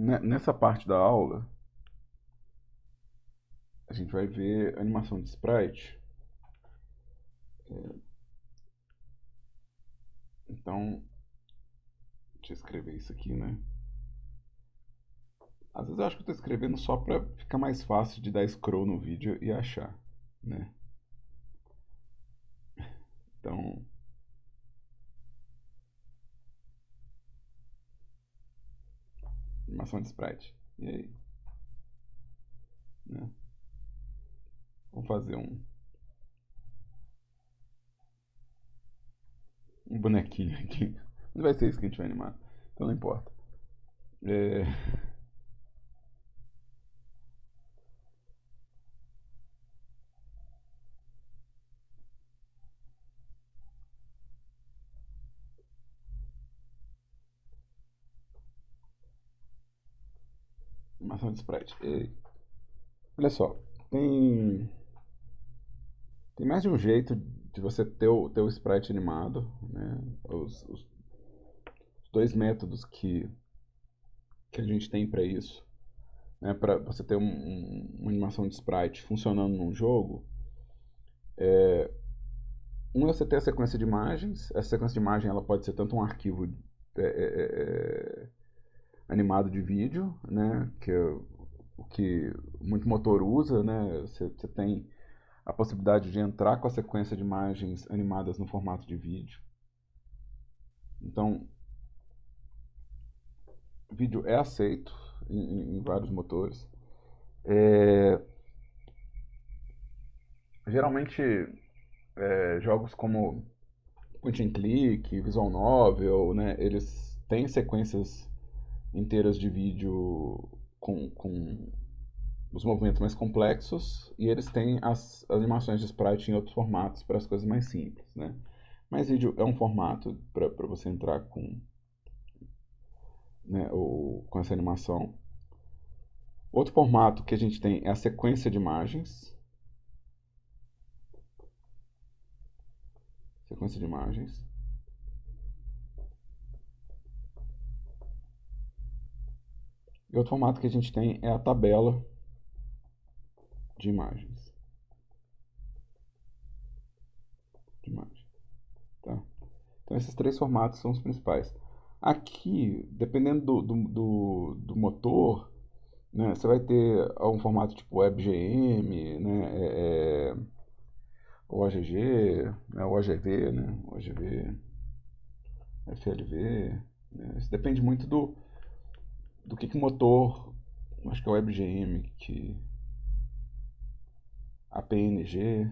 Nessa parte da aula, a gente vai ver animação de sprite. Então, deixa eu escrever isso aqui, né? Às vezes eu acho que eu estou escrevendo só para ficar mais fácil de dar scroll no vídeo e achar, né? Então, animação de sprite. E aí, né? Vamos fazer um bonequinho aqui. Não vai ser isso que a gente vai animar, então não importa. É, animação de sprite. Olha só, tem, tem mais de um jeito de você ter o sprite animado, né? Os dois métodos que a gente tem para isso, né? Para você ter uma animação de sprite funcionando num jogo, um é você ter a sequência de imagens. Essa sequência de imagem ela pode ser tanto um arquivo é, é, é, animado de vídeo, né? Que é o que muito motor usa, né? Você tem a possibilidade de entrar com a sequência de imagens animadas no formato de vídeo. Então, vídeo é aceito em vários motores. É, geralmente, jogos como point and click, visual novel, né, eles têm sequências inteiras de vídeo com os movimentos mais complexos e eles têm as animações de sprite em outros formatos para as coisas mais simples, né? Mas vídeo é um formato para você entrar com, né, com essa animação. Outro formato que a gente tem é a sequência de imagens. Sequência de imagens. E outro formato que a gente tem é a tabela de imagens. De imagem, tá? Então esses três formatos são os principais. Aqui, dependendo do motor, né, você vai ter um formato tipo WebGM, né, OGG, né, OGV, né, OGV, FLV. Né, isso depende muito do que o motor, acho que é o WebGM, que a PNG.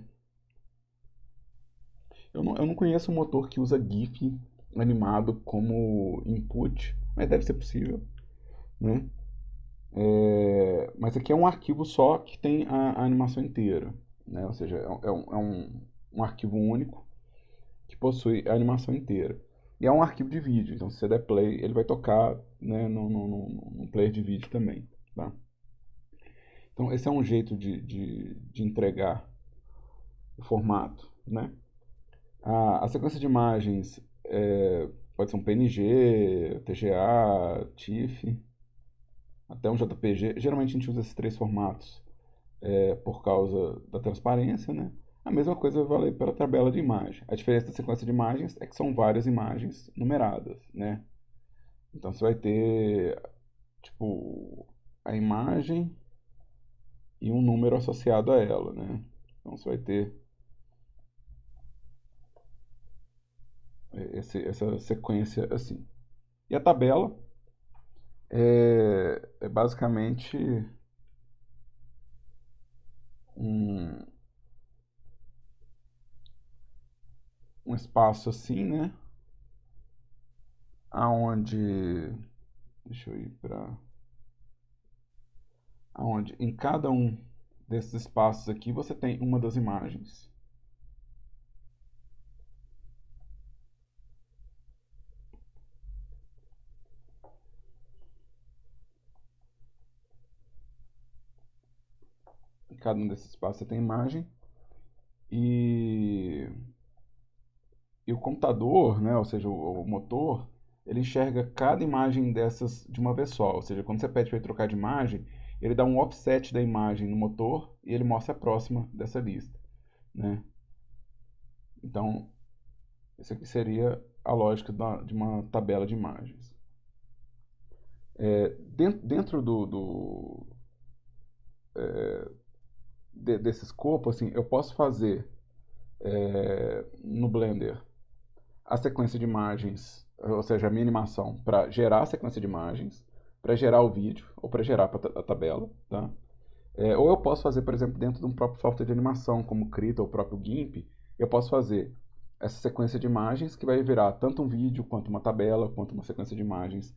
Eu não conheço um motor que usa GIF animado como input, mas deve ser possível, né? Mas aqui é um arquivo só que tem a animação inteira, né? Ou seja, um arquivo único que possui a animação inteira. E é um arquivo de vídeo, então se você der play, ele vai tocar, né, no player de vídeo também, tá? Então esse é um jeito de entregar o formato, né? A sequência de imagens pode ser um PNG, TGA, TIFF, até um JPG. Geralmente a gente usa esses três formatos por causa da transparência, né? A mesma coisa vai valer para a tabela de imagem. A diferença da sequência de imagens é que são várias imagens numeradas, né? Então você vai ter, tipo, a imagem e um número associado a ela, né? Então você vai ter essa sequência assim. E a tabela é basicamente um, um espaço assim, né? Aonde, deixa eu ir para, aonde em cada um desses espaços aqui você tem uma das imagens. Em cada um desses espaços você tem imagem e, e o computador, né? Ou seja, o motor, ele enxerga cada imagem dessas de uma vez só. Ou seja, quando você pede para ele trocar de imagem, ele dá um offset da imagem no motor e ele mostra a próxima dessa lista, né? Então, essa aqui seria a lógica de uma tabela de imagens. Dentro desse escopo, assim, eu posso fazer no Blender a sequência de imagens, ou seja, a minha animação, para gerar a sequência de imagens, para gerar o vídeo, ou para gerar a tabela, tá? Ou eu posso fazer, por exemplo, dentro de um próprio software de animação, como o Krita ou o próprio GIMP, eu posso fazer essa sequência de imagens que vai virar tanto um vídeo, quanto uma tabela, quanto uma sequência de imagens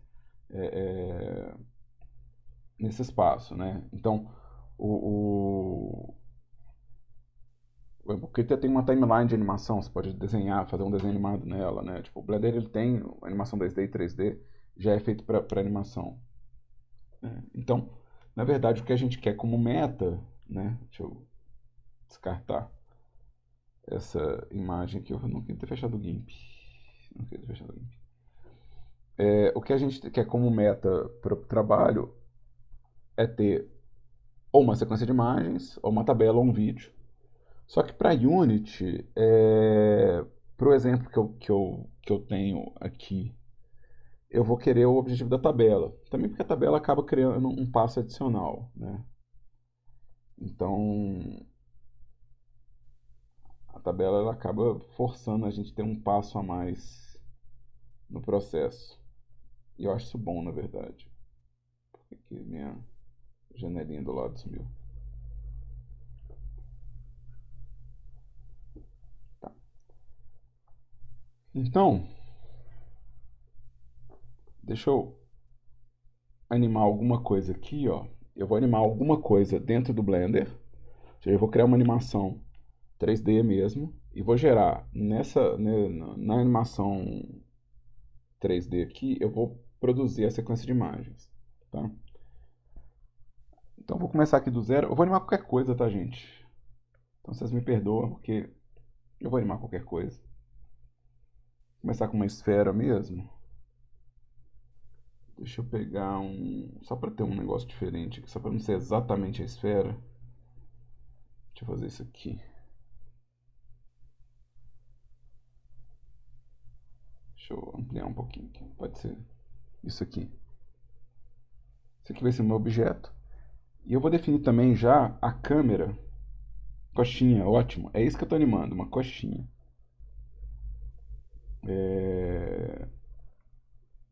é, nesse espaço, né? Então, o Krita tem uma timeline de animação, você pode desenhar, fazer um desenho animado nela, né? Tipo, o Blender ele tem animação 2D e 3D, já é feito para animação. Então, na verdade, o que a gente quer como meta, né? Deixa eu descartar essa imagem aqui. Eu não queria ter fechado o GIMP. Não queria ter fechado o GIMP. O que a gente quer como meta para o trabalho é ter ou uma sequência de imagens, ou uma tabela, ou um vídeo. Só que para Unity, para o exemplo que eu tenho aqui, eu vou querer o objetivo da tabela. Também porque a tabela acaba criando um passo adicional, né? Então, a tabela ela acaba forçando a gente a ter um passo a mais no processo. E eu acho isso bom, na verdade. Aqui minha janelinha do lado sumiu. Tá. Então, deixa eu animar alguma coisa aqui, ó. Eu vou animar alguma coisa dentro do Blender. Ou seja, eu vou criar uma animação 3D mesmo e vou gerar na animação 3D aqui, eu vou produzir a sequência de imagens, tá? Então eu vou começar aqui do zero. Eu vou animar qualquer coisa, tá, gente? Então vocês me perdoam porque eu vou animar qualquer coisa. Vou começar com uma esfera mesmo. Deixa eu pegar um... Só para ter um negócio diferente aqui, só para não ser exatamente a esfera. Deixa eu fazer isso aqui. Deixa eu ampliar um pouquinho aqui. Pode ser isso aqui. Esse aqui vai ser o meu objeto. E eu vou definir também já a câmera. Coxinha, ótimo. É isso que eu estou animando, uma coxinha.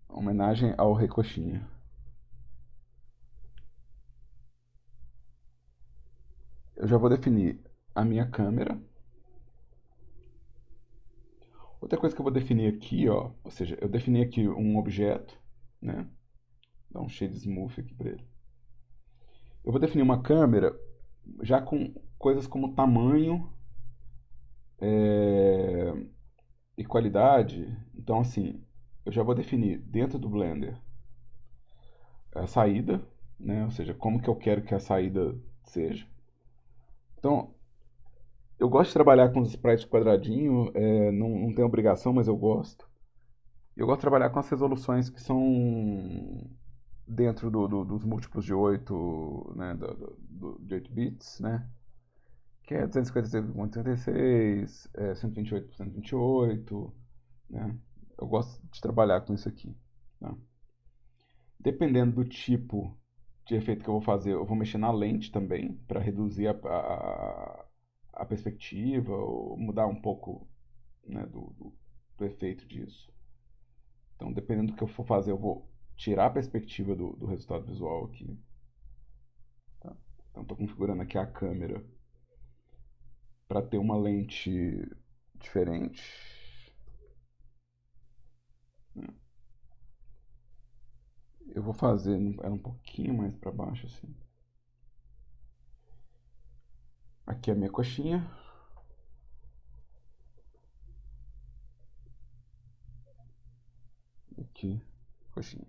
Homenagem ao Rei Coxinha. Eu já vou definir a minha câmera. Outra coisa que eu vou definir aqui, ó, ou seja, eu defini aqui um objeto, né? Dá um shade smooth aqui para ele. Eu vou definir uma câmera já com coisas como tamanho e qualidade. Então, assim, eu já vou definir dentro do Blender a saída, né? Ou seja, como que eu quero que a saída seja. Então, eu gosto de trabalhar com os sprites quadradinho, não tenho obrigação, mas eu gosto. Eu gosto de trabalhar com as resoluções que são dentro dos múltiplos de 8, né, de 8 bits, né? Que é 256 por 136, 128 por 128, né? Eu gosto de trabalhar com isso aqui, tá? Dependendo do tipo de efeito que eu vou fazer, eu vou mexer na lente também, para reduzir a perspectiva, ou mudar um pouco, né, do efeito disso. Então, dependendo do que eu for fazer, eu vou tirar a perspectiva do resultado visual aqui. Tá? Então, estou configurando aqui a câmera para ter uma lente diferente. Né? Eu vou fazer ela um pouquinho mais para baixo assim. Aqui é a minha coxinha. Aqui, coxinha.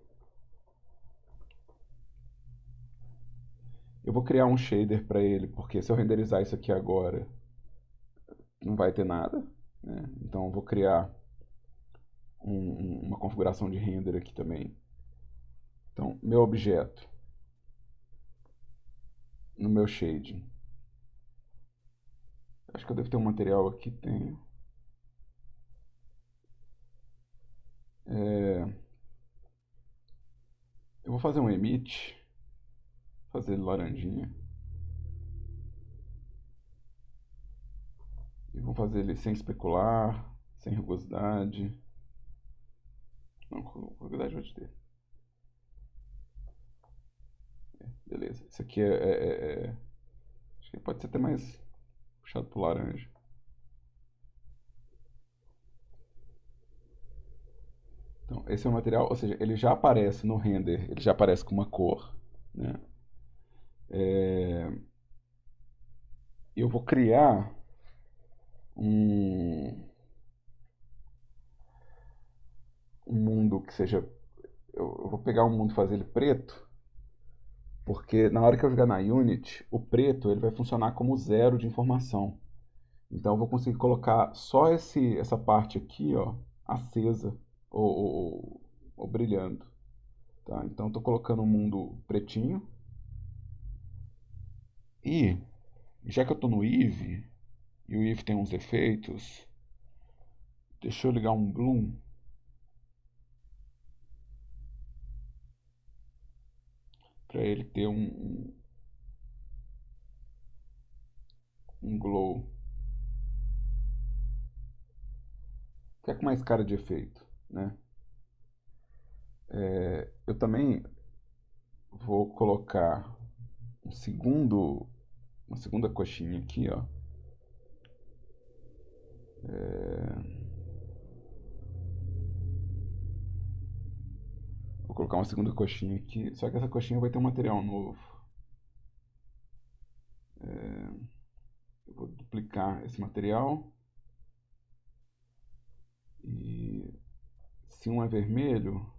Eu vou criar um shader para ele, porque se eu renderizar isso aqui agora, não vai ter nada. Né? Então eu vou criar uma configuração de render aqui também. Então, meu objeto, no meu shading. Acho que eu devo ter um material aqui, tenho. Eu vou fazer um emit, fazer ele laranjinha. E vou fazer ele sem especular, sem rugosidade. Não, rugosidade pode ter. Beleza. Esse aqui acho que pode ser até mais puxado pro laranja. Então, esse é o material, ou seja, ele já aparece no render, ele já aparece com uma cor, né? Eu vou criar um, um mundo que seja. Eu vou pegar um mundo e fazer ele preto, porque na hora que eu jogar na Unity, o preto ele vai funcionar como zero de informação. Então eu vou conseguir colocar só essa parte aqui, ó, acesa ou brilhando. Tá? Então estou colocando um mundo pretinho. E já que eu estou no Eevee, e o Eevee tem uns efeitos, deixa eu ligar um Bloom. Para ele ter um glow. Que é com mais cara de efeito, né? Eu também vou colocar uma segunda coxinha aqui, ó. Vou colocar uma segunda coxinha aqui, só que essa coxinha vai ter um material novo. Eu vou duplicar esse material. E se um é vermelho,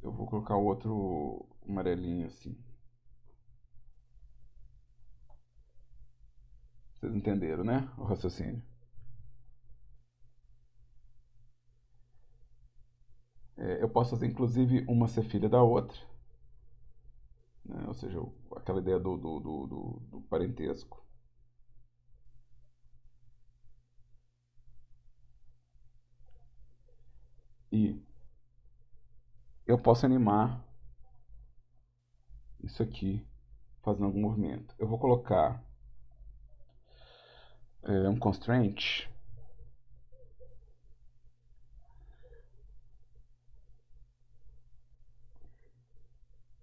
eu vou colocar o outro amarelinho assim. Vocês entenderam, né? O raciocínio. Eu posso fazer inclusive uma ser filha da outra, né? Ou seja, aquela ideia do parentesco. E eu posso animar isso aqui fazendo algum movimento. Eu vou colocar um constraint.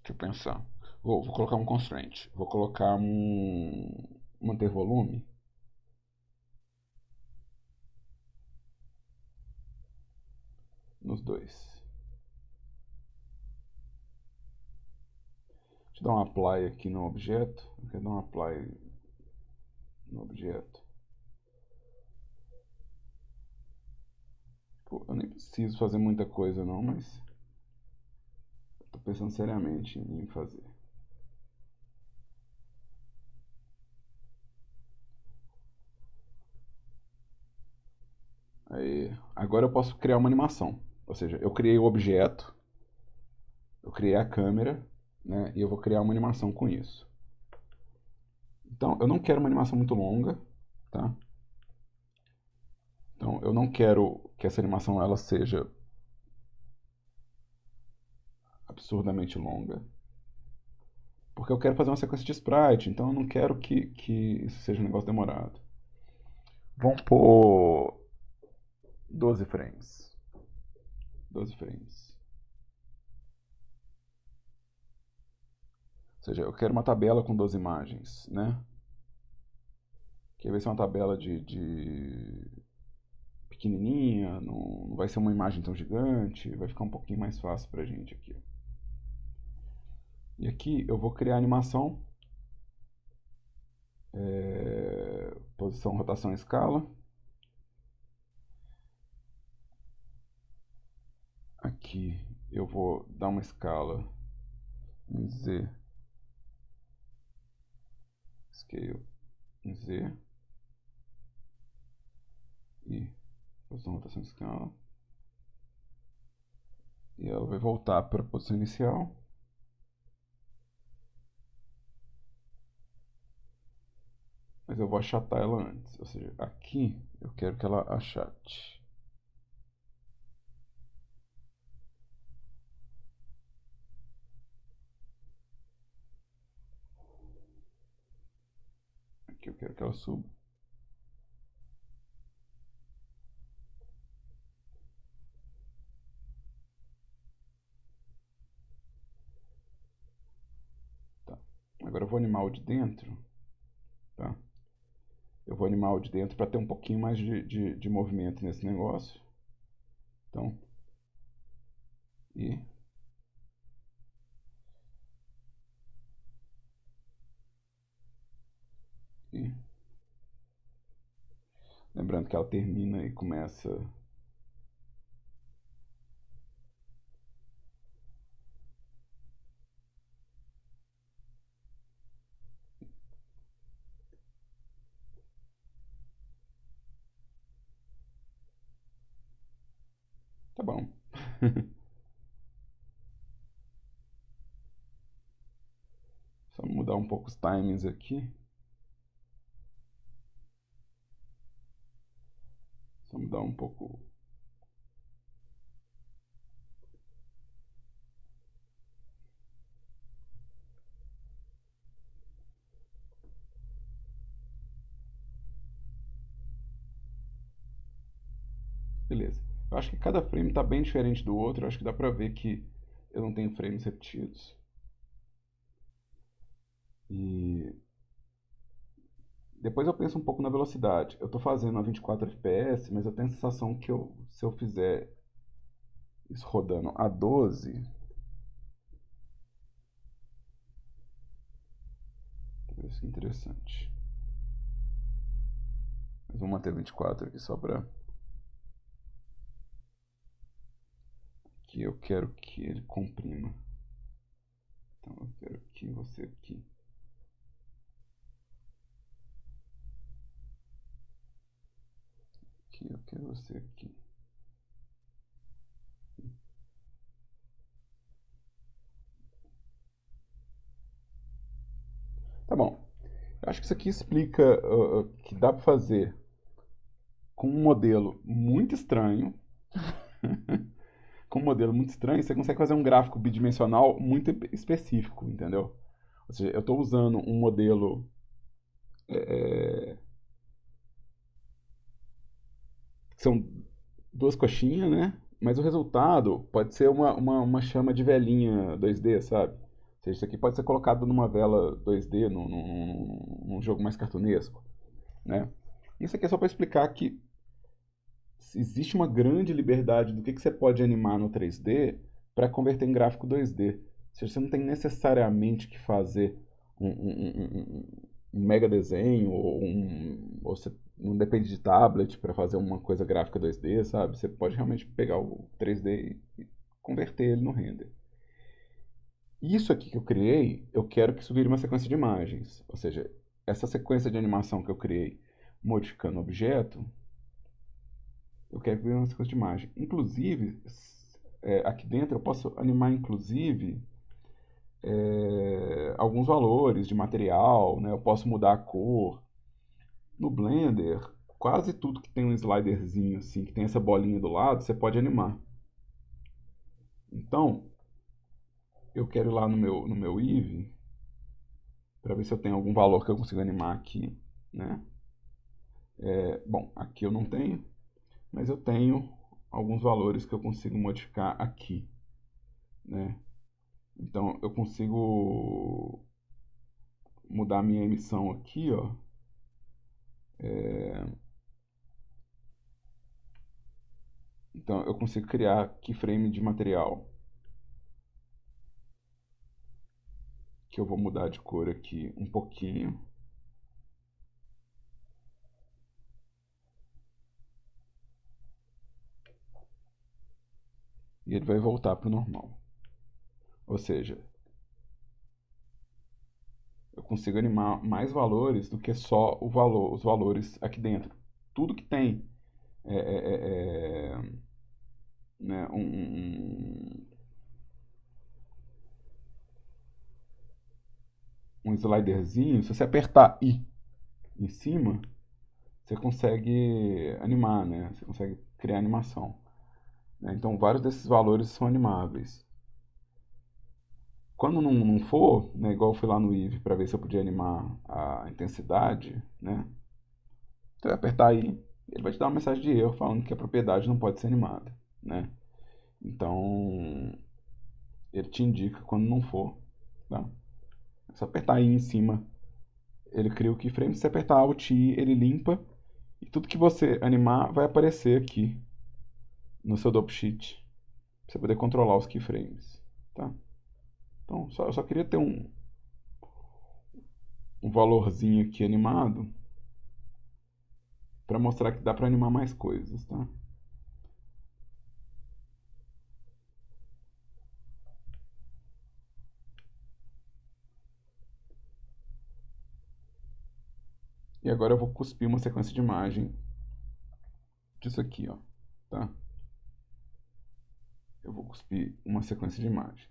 Deixa eu pensar. Vou colocar um constraint. Vou colocar manter volume. Nos dois. Deixa eu dar um apply aqui no objeto. Eu quero dar um apply no objeto. Pô, eu nem preciso fazer muita coisa não, mas estou pensando seriamente em fazer. Aí, agora eu posso criar uma animação. Ou seja, eu criei o objeto, eu criei a câmera, né, e eu vou criar uma animação com isso. Então, eu não quero uma animação muito longa, tá? Então, eu não quero que essa animação ela seja absurdamente longa, porque eu quero fazer uma sequência de sprite, então eu não quero que isso seja um negócio demorado. Vamos pôr 12 frames. 12 frames. Ou seja, eu quero uma tabela com 12 imagens, né? Que vai ser uma tabela de pequenininha, não vai ser uma imagem tão gigante, vai ficar um pouquinho mais fácil pra gente aqui. E aqui eu vou criar a animação, posição, rotação, escala. Aqui eu vou dar uma escala em Z, scale em Z, e posição, rotação, escala. E ela vai voltar para a posição inicial. Mas eu vou achatar ela antes. Ou seja, aqui eu quero que ela achate. Aqui eu quero que ela suba. Tá. Agora eu vou animar o de dentro. Tá? Eu vou animar o de dentro para ter um pouquinho mais de movimento nesse negócio. Então, e e lembrando que ela termina e começa. Tá bom. Só mudar um pouco os timings aqui. Só mudar um pouco. Beleza. Eu acho que cada frame está bem diferente do outro. Eu acho que dá pra ver que eu não tenho frames repetidos. E depois eu penso um pouco na velocidade. Eu estou fazendo a 24 fps, mas eu tenho a sensação que se eu fizer isso rodando a 12, isso que interessante. Mas vamos manter 24 aqui só para que eu quero que ele comprima. Então eu quero que você aqui. Aqui eu quero você aqui. Tá bom. Eu acho que isso aqui explica que dá para fazer com um modelo muito estranho. Com um modelo muito estranho, você consegue fazer um gráfico bidimensional muito específico, entendeu? Ou seja, eu estou usando um modelo que são duas coxinhas, né? Mas o resultado pode ser uma chama de velinha 2D, sabe? Ou seja, isso aqui pode ser colocado numa vela 2D, num jogo mais cartunesco, né? Isso aqui é só para explicar que existe uma grande liberdade do que você pode animar no 3D para converter em gráfico 2D. Ou seja, você não tem necessariamente que fazer um mega desenho ou você não depende de tablet para fazer uma coisa gráfica 2D, sabe? Você pode realmente pegar o 3D e converter ele no render. Isso aqui que eu criei, eu quero que isso vire uma sequência de imagens. Ou seja, essa sequência de animação que eu criei modificando o objeto, eu quero ver uma sequência de imagem. Inclusive, aqui dentro eu posso animar, inclusive, alguns valores de material, né? Eu posso mudar a cor. No Blender, quase tudo que tem um sliderzinho assim, que tem essa bolinha do lado, você pode animar. Então, eu quero ir lá no meu Eevee, para ver se eu tenho algum valor que eu consigo animar aqui, né? Bom, aqui eu não tenho, mas eu tenho alguns valores que eu consigo modificar aqui, né? Então eu consigo mudar a minha emissão aqui, ó. Então eu consigo criar keyframe de material, que eu vou mudar de cor aqui um pouquinho. E ele vai voltar para o normal. Ou seja, eu consigo animar mais valores do que só os valores aqui dentro. Tudo que tem é, é, é, né, um sliderzinho, se você apertar I em cima, você consegue animar, né? Você consegue criar animação, né? Então, vários desses valores são animáveis. Quando não for, né, igual eu fui lá no Eevee para ver se eu podia animar a intensidade, né? Você vai apertar aí, ele vai te dar uma mensagem de erro falando que a propriedade não pode ser animada, né? Então, ele te indica quando não for, tá? É só apertar aí em cima, ele cria o keyframe. Se você apertar Alt I, ele limpa e tudo que você animar vai aparecer aqui no seu Dopsheet, pra você poder controlar os keyframes, tá? Então, eu só queria ter um valorzinho aqui animado para mostrar que dá para animar mais coisas, tá? E agora eu vou cuspir uma sequência de imagem disso aqui, ó, tá? Eu vou cuspir uma sequência de imagem.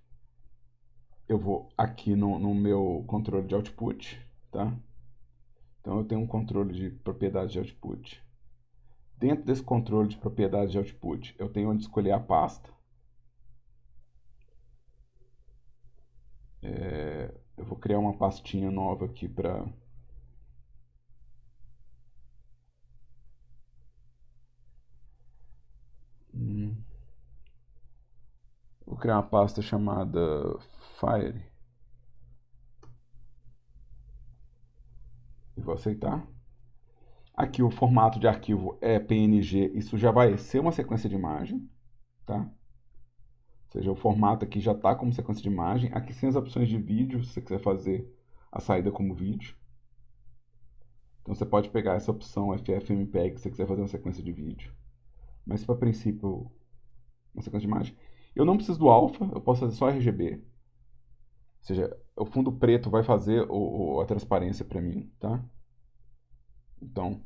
Eu vou aqui no meu controle de output, tá? Então eu tenho um controle de propriedade de output. Dentro desse controle de propriedade de output, eu tenho onde escolher a pasta. Eu vou criar uma pastinha nova aqui para... Vou criar uma pasta chamada Fire. E vou aceitar. Aqui o formato de arquivo é PNG, isso já vai ser uma sequência de imagem, tá? Ou seja, o formato aqui já está como sequência de imagem. Aqui tem as opções de vídeo, se você quiser fazer a saída como vídeo. Então você pode pegar essa opção FFmpeg se você quiser fazer uma sequência de vídeo. Mas para princípio, uma sequência de imagem. Eu não preciso do alpha, eu posso fazer só RGB. Ou seja, o fundo preto vai fazer a transparência para mim, tá? Então,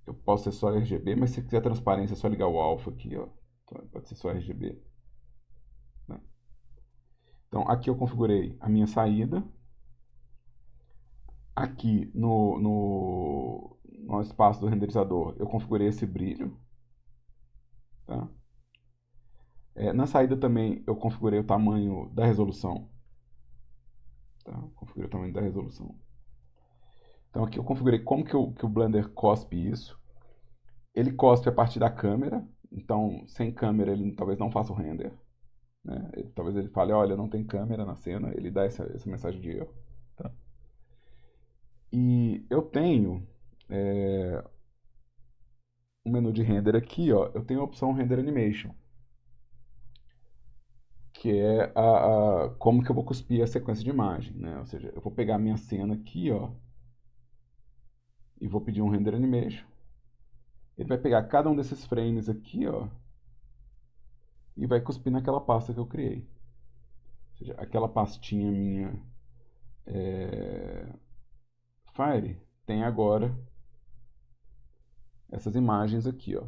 eu posso ser só RGB, mas se quiser transparência é só ligar o alpha aqui, ó. Então, pode ser só RGB. Né? Então, aqui eu configurei a minha saída. Aqui no espaço do renderizador, eu configurei esse brilho. Tá? Na saída também, eu configurei o tamanho da resolução. Tá? Configurei o tamanho da resolução. Então, aqui eu configurei como que o Blender cospe isso. Ele cospe a partir da câmera. Então, sem câmera, ele talvez não faça o render. Né? Talvez ele fale, olha, não tem câmera na cena. Ele dá essa mensagem de erro. Tá? E eu tenho um menu de render aqui, ó, eu tenho a opção Render Animation, que é como que eu vou cuspir a sequência de imagem, né? Ou seja, eu vou pegar a minha cena aqui, ó, e vou pedir um Render Animation. Ele vai pegar cada um desses frames aqui, ó, e vai cuspir naquela pasta que eu criei. Ou seja, aquela pastinha minha Fire tem agora essas imagens aqui, ó.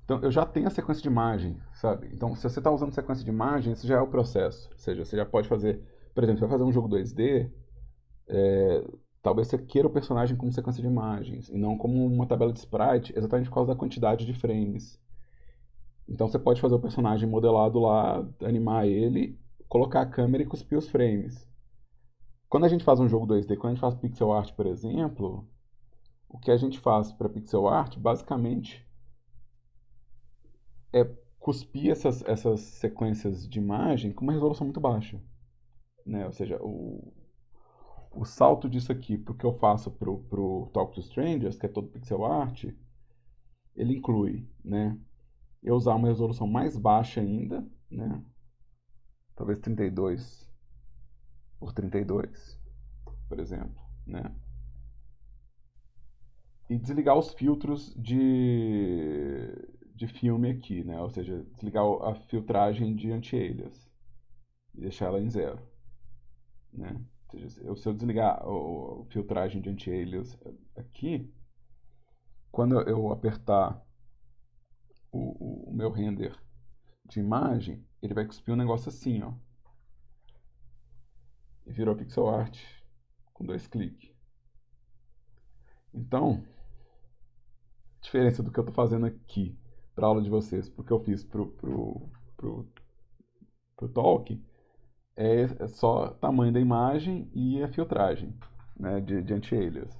Então, eu já tenho a sequência de imagem, sabe? Então, se você está usando sequência de imagem, isso já é o processo. Ou seja, você já pode fazer... Por exemplo, você vai fazer um jogo 2D, talvez você queira o personagem como sequência de imagens, e não como uma tabela de sprite, exatamente por causa da quantidade de frames. Então, você pode fazer o personagem modelado lá, animar ele, colocar a câmera e cuspir os frames. Quando a gente faz um jogo 2D, quando a gente faz pixel art, por exemplo, o que a gente faz para pixel art, basicamente, é cuspir essas sequências de imagem com uma resolução muito baixa, né? Ou seja, o salto disso aqui para o que eu faço pro Talk to Strangers, que é todo pixel art, ele inclui, né, eu usar uma resolução mais baixa ainda, né, talvez 32 por 32, por exemplo, né, e desligar os filtros de filme aqui, né, ou seja, desligar a filtragem de anti-alias e deixar ela em zero, né. Ou seja, se eu desligar a filtragem de anti-alias aqui, quando eu apertar o meu render de imagem, ele vai cuspir um negócio assim, ó. E virou pixel art com 2 cliques. Então, a diferença do que eu estou fazendo aqui para a aula de vocês, porque eu fiz pro talk, é só tamanho da imagem e a filtragem, né, de anti-alias.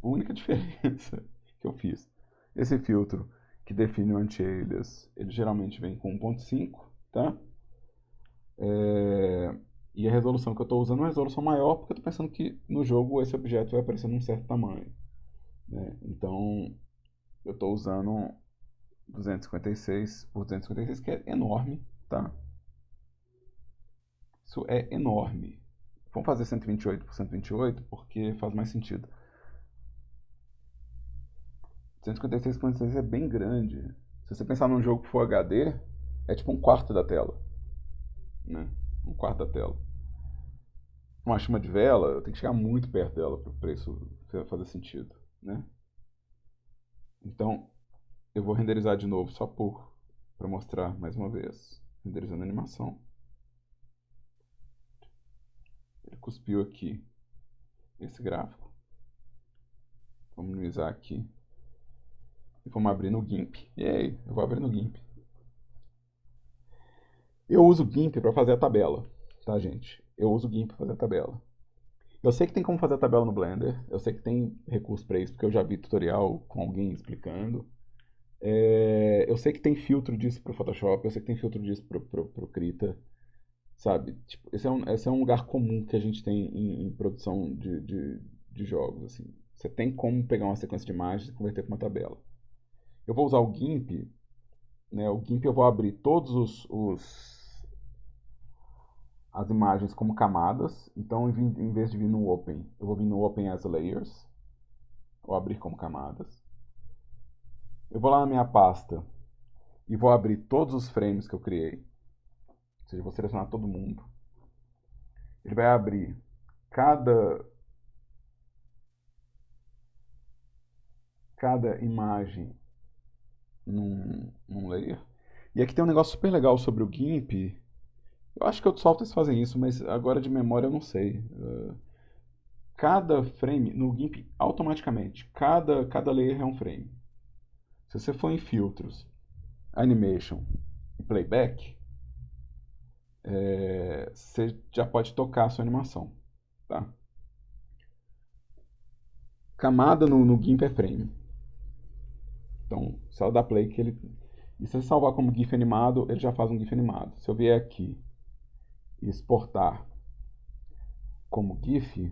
A única diferença que eu fiz. Esse filtro que define o anti-alias, ele geralmente vem com 1.5, tá? E a resolução que eu estou usando é uma resolução maior, porque eu estou pensando que no jogo esse objeto vai aparecer num certo tamanho, né? Então, eu estou usando 256 por 256, que é enorme, tá? Isso é enorme. Vamos fazer 128 por 128 porque faz mais sentido. 156 por 156 é bem grande. Se você pensar num jogo Full HD, é tipo um quarto da tela, né? Um quarto da tela. Uma chama de vela, eu tenho que chegar muito perto dela para isso fazer sentido, né? Então, eu vou renderizar de novo só para mostrar mais uma vez. Renderizando a animação. Ele cuspiu aqui esse gráfico. Vamos minimizar aqui. E vamos abrir no GIMP. E aí, eu vou abrir no GIMP. Eu uso o GIMP para fazer a tabela, tá, gente? Eu uso o GIMP para fazer a tabela. Eu sei que tem como fazer a tabela no Blender. Eu sei que tem recurso para isso, porque eu já vi tutorial com alguém explicando. Eu sei que tem filtro disso pro Photoshop. Eu sei que tem filtro disso pro Krita. Sabe? Tipo, esse é um lugar comum que a gente tem em produção de jogos, assim. Você tem como pegar uma sequência de imagens e converter para uma tabela. Eu vou usar o GIMP, né? O GIMP eu vou abrir todos as imagens como camadas. Então, em vez de vir no Open, eu vou vir no Open as Layers, ou abrir como camadas. Eu vou lá na minha pasta e vou abrir todos os frames que eu criei. Ou seja, vou selecionar todo mundo. Ele vai abrir cada imagem num layer. E aqui tem um negócio super legal sobre o GIMP. Eu acho que outros softwares fazem isso, mas agora de memória eu não sei. Cada frame no GIMP, automaticamente, cada layer é um frame. Se você for em filtros, animation e playback, você já pode tocar a sua animação. Tá? Camada no GIMP é frame. Então, só dá play que ele. E se você salvar como GIF animado, ele já faz um GIF animado. Se eu vier aqui e exportar como GIF,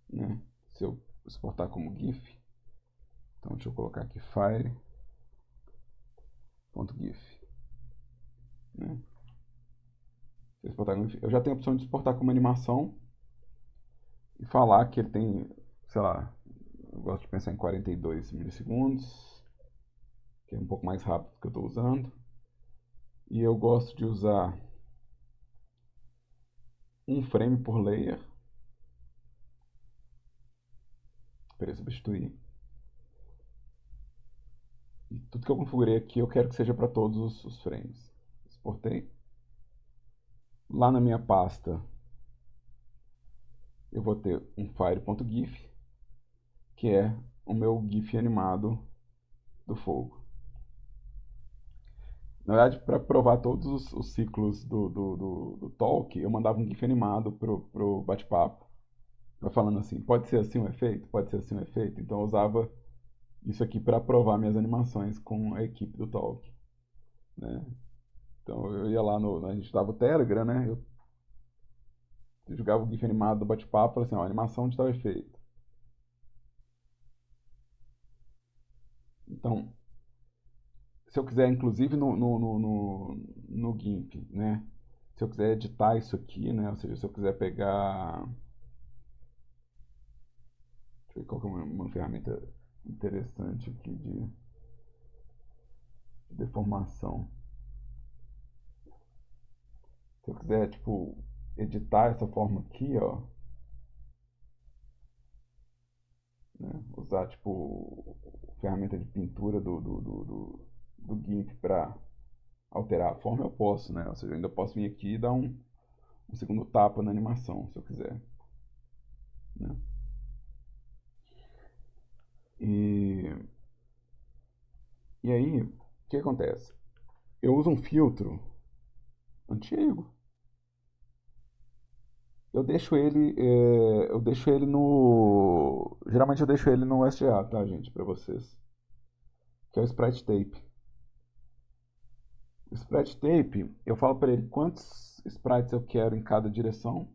né? Se eu exportar como GIF, então deixa eu colocar aqui file.gif, né? Eu já tenho a opção de exportar como animação e falar que ele tem, sei lá, eu gosto de pensar em 42 milissegundos, que é um pouco mais rápido que eu estou usando. E eu gosto de usar um frame por layer para substituir. E tudo que eu configurei aqui eu quero que seja para todos os frames. Exportei. Lá na minha pasta eu vou ter um file.gif, que é o meu GIF animado do fogo. Na verdade, para provar todos os ciclos do talk, eu mandava um GIF animado pro bate-papo. Vai falando assim, pode ser assim um efeito? Pode ser assim um efeito? Então eu usava isso aqui para provar minhas animações com a equipe do talk, né? Então eu ia lá a gente dava o Telegram, né? Eu jogava o GIF animado do bate-papo e falava assim, ó, animação de tal efeito. Então, se eu quiser, inclusive no GIMP, né? Se eu quiser editar isso aqui, né? Ou seja, se eu quiser pegar. Deixa eu ver qual que é uma ferramenta interessante aqui de deformação. Se eu quiser, tipo, editar essa forma aqui, ó, né? Usar, tipo, ferramenta de pintura do GIMP para alterar a forma, eu posso, né? Ou seja, eu ainda posso vir aqui e dar um segundo tapa na animação, se eu quiser, né? E, e aí, o que acontece? Eu uso um filtro antigo. Eu deixo ele no, geralmente eu deixo ele no SGA, tá, gente, para vocês, que é o Sprite Tape. O Sprite Tape, eu falo para ele quantos sprites eu quero em cada direção.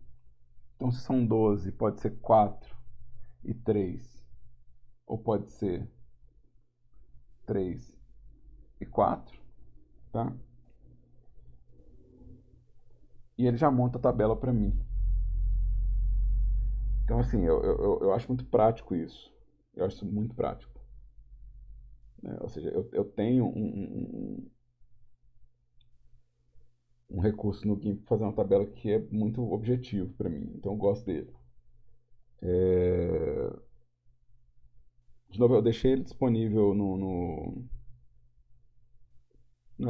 Então, se são 12, pode ser 4 e 3, ou pode ser 3 e 4, tá? E ele já monta a tabela para mim. Então, assim, eu acho muito prático isso. Eu acho isso muito prático, né? Ou seja, eu tenho um recurso no GIMP para fazer uma tabela que é muito objetivo para mim. Então, eu gosto dele. É... De novo, eu deixei ele disponível no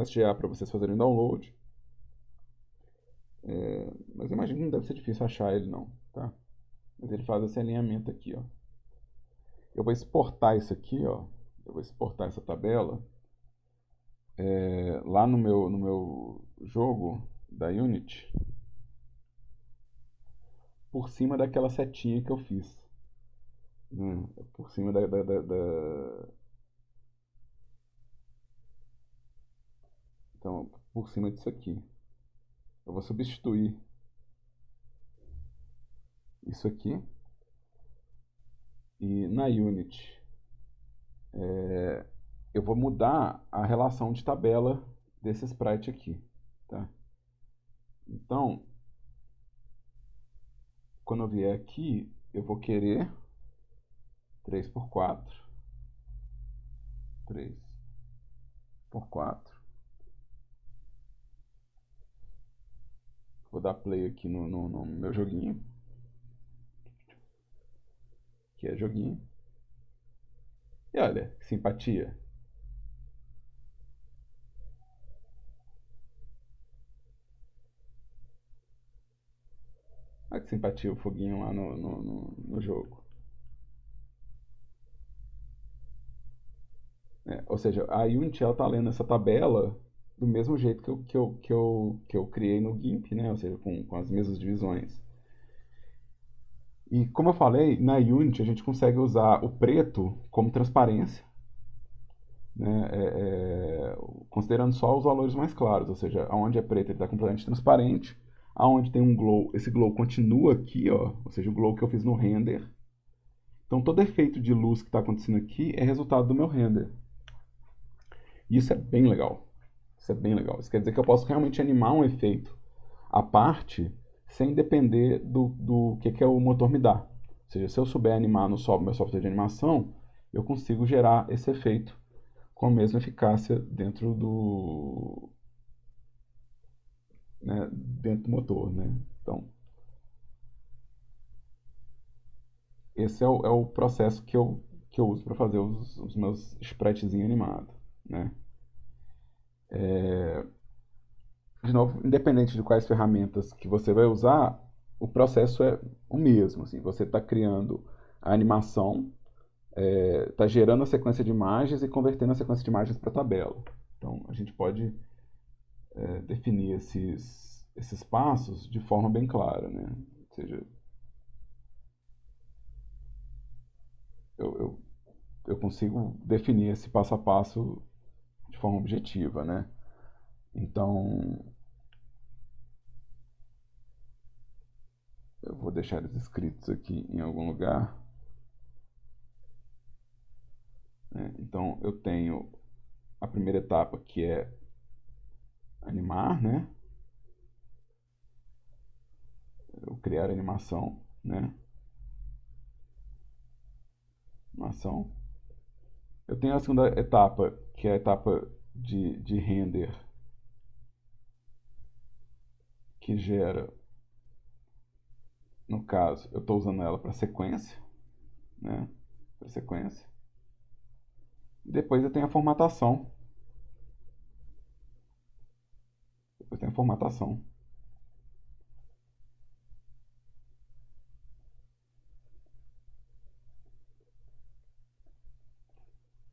SGA para vocês fazerem download. Mas eu imagino que não deve ser difícil achar ele, não, tá? Mas ele faz esse alinhamento aqui, ó. Eu vou exportar isso aqui, ó. Eu vou exportar essa tabela lá no meu jogo da Unity, por cima daquela setinha que eu fiz, né? Por cima então, por cima disso aqui. Eu vou substituir isso aqui e na Unity eu vou mudar a relação de tabela desse sprite aqui, tá? Então, quando eu vier aqui, eu vou querer 3 por 4, 3 por 4. Vou dar play aqui no meu joguinho, que é joguinho. E olha, que simpatia. Olha que simpatia o foguinho lá no jogo. Ou seja, a Unity ela tá lendo essa tabela do mesmo jeito que eu criei no GIMP, né? Ou seja, com as mesmas divisões. E como eu falei, na Unity a gente consegue usar o preto como transparência, né? Considerando só os valores mais claros, ou seja, aonde é preto ele está completamente transparente, aonde tem um glow, esse glow continua aqui, ó, ou seja, o glow que eu fiz no render. Então todo efeito de luz que está acontecendo aqui é resultado do meu render. E isso é bem legal. Isso é bem legal. Isso quer dizer que eu posso realmente animar um efeito à parte sem depender do que o motor me dá. Ou seja, se eu souber animar no meu software de animação, eu consigo gerar esse efeito com a mesma eficácia dentro do motor, né? Então, esse é o processo que eu uso para fazer os meus spritezinhos animados, né? De novo, independente de quais ferramentas que você vai usar, o processo é o mesmo. Assim, você está criando a animação, está gerando a sequência de imagens e convertendo a sequência de imagens para tabela. Então, a gente pode definir esses passos de forma bem clara, né? Ou seja, eu, eu, eu consigo definir esse passo a passo de forma objetiva, né? Então, eu vou deixar eles escritos aqui em algum lugar, né? Então, eu tenho a primeira etapa que é animar, né? Eu criar a animação, né? Animação. Eu tenho a segunda etapa, que é a etapa de render, que gera, no caso, eu estou usando ela para sequência, né? Para sequência. E depois eu tenho a formatação. Depois tem a formatação.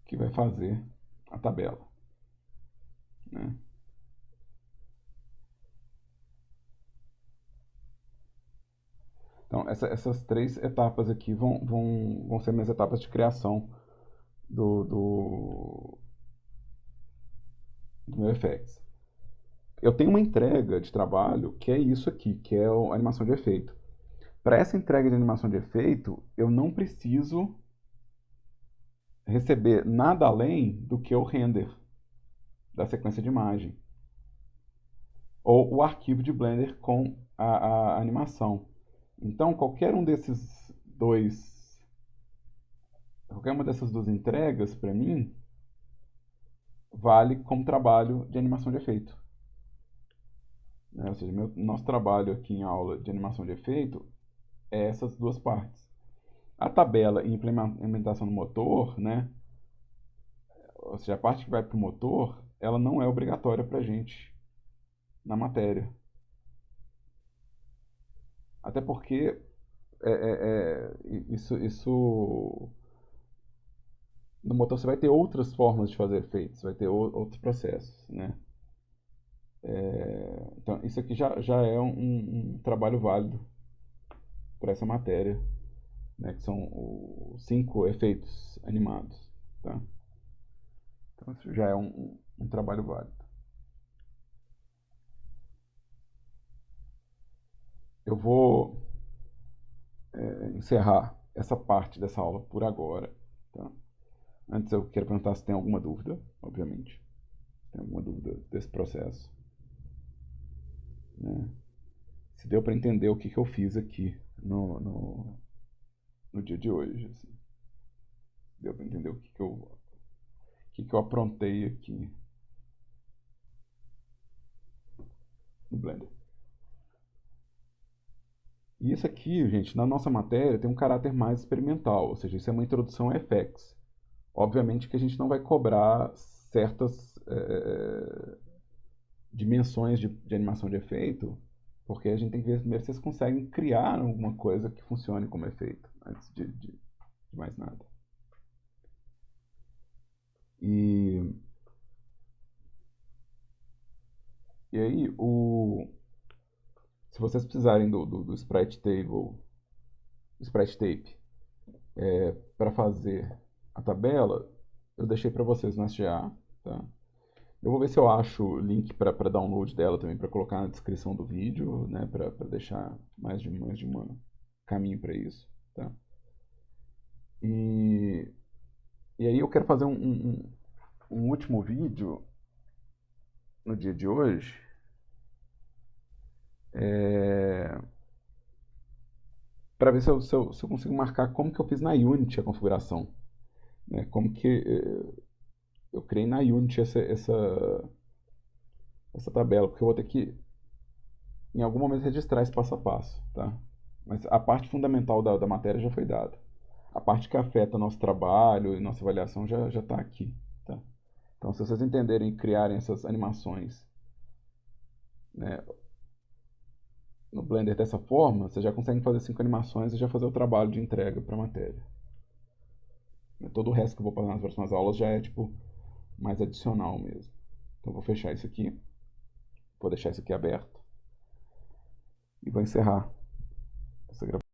Que vai fazer a tabela, né? Então, essas três etapas aqui vão ser minhas etapas de criação do meu FX. Eu tenho uma entrega de trabalho que é isso aqui, que é a animação de efeito. Para essa entrega de animação de efeito, eu não preciso receber nada além do que o render da sequência de imagem ou o arquivo de Blender com a animação. Então, qualquer uma dessas duas entregas para mim vale como trabalho de animação de efeito. Né? Ou seja, nosso trabalho aqui em aula de animação de efeito é essas duas partes. A tabela e implementação do motor, né? Ou seja, a parte que vai para o motor, ela não é obrigatória para a gente na matéria. Até porque isso no motor você vai ter outras formas de fazer efeitos, vai ter outros processos, né? Então, isso aqui já é um trabalho válido para essa matéria, né? Que são os 5 efeitos animados, tá? Então, isso já é um trabalho válido. Eu vou encerrar essa parte dessa aula por agora, tá? Antes eu quero perguntar se tem alguma dúvida, obviamente. Se tem alguma dúvida desse processo, né? Se deu para entender o que eu fiz aqui no dia de hoje. Assim. Deu para entender o que eu aprontei aqui no Blender. E isso aqui, gente, na nossa matéria tem um caráter mais experimental, ou seja, isso é uma introdução a FX. Obviamente que a gente não vai cobrar certas dimensões de animação de efeito, porque a gente tem que ver primeiro se vocês conseguem criar alguma coisa que funcione como efeito, antes de mais nada. E, e aí, se vocês precisarem do Sprite Tape, para fazer a tabela, eu deixei para vocês no SGA, tá? Eu vou ver se eu acho o link para download dela também, para colocar na descrição do vídeo, né, para deixar mais de um caminho para isso, tá? E, e aí eu quero fazer um último vídeo no dia de hoje, para ver se eu consigo marcar como que eu fiz na Unity a configuração, né? Como que eu criei na Unity essa tabela, porque eu vou ter que, em algum momento, registrar esse passo a passo, tá? Mas a parte fundamental da matéria já foi dada. A parte que afeta nosso trabalho e nossa avaliação já está aqui, tá? Então, se vocês entenderem e criarem essas animações, né, no Blender dessa forma, vocês já conseguem fazer 5 animações e já fazer o trabalho de entrega para a matéria. Todo o resto que eu vou passar nas próximas aulas já é tipo mais adicional mesmo. Então, eu vou fechar isso aqui, vou deixar isso aqui aberto e vou encerrar essa gravação.